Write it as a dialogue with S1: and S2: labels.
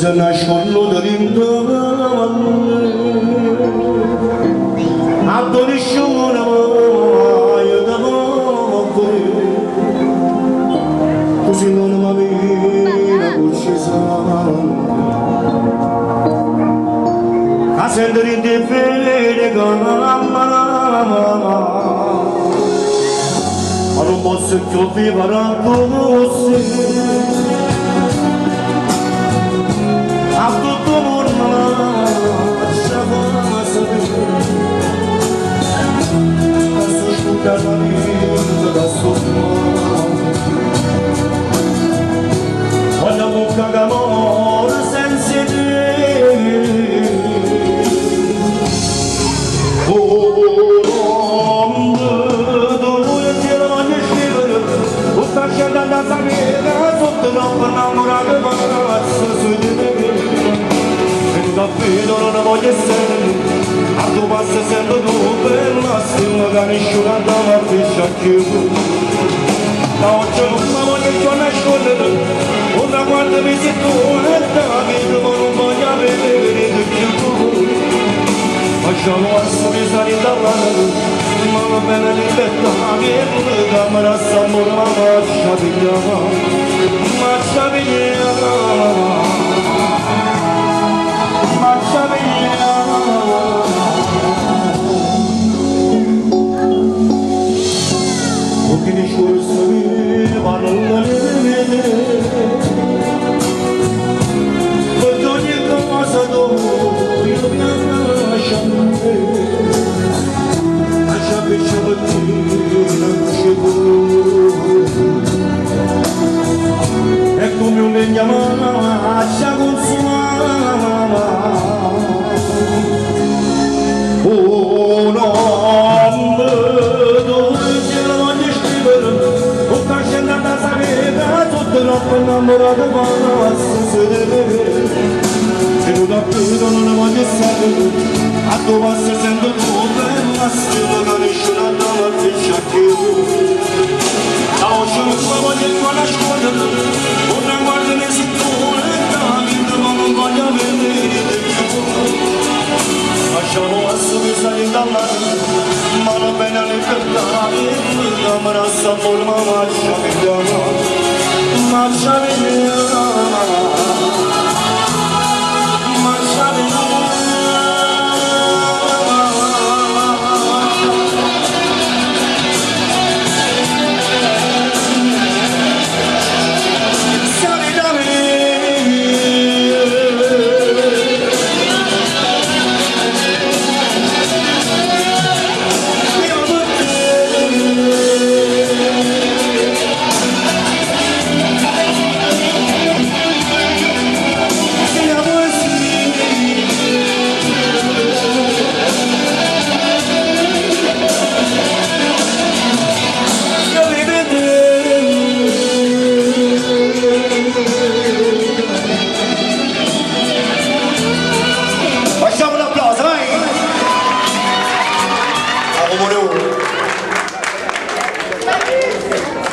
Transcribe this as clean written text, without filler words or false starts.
S1: se nascono dentro a donisciona io da morte così non mi uccisa a sentire di fede con mamma ma non posso più vivere così a tutto mondo lasciamo sapere adesso scusa la vita da sopra quando bocca d'amore senza te da sapere sotto l'occhio innamorato pazzo su di me e davvero non voglio essere a tuo passo sento tu per massimo che nessuno andava a pisciare da oggi non mi voglio più nascondere una quando mi sei tu e da vita ma non voglio vedere più facciamo a sorrisare dall'anno ma va bene libertà che non camera s'amore ma marcia via marcia via marcia via o che ne scorso ma non la vede per ogni cosa dopo io mi lascio è come un legnamaccia consumata oh no dove ce la voglio scrivere o cacciando a sapere tutto troppo innamorato ma se deve e non davvero non ne voglio sapere a tuo passo sento tu per massimo che nessuno andava a pisciare da oggi non mi voglio più nascondere una guardia ne si pone da vita ma non voglio vedere più lasciamo a sorrisare dall'anno ma non bene libertà che mi camera s'amore ma marcia via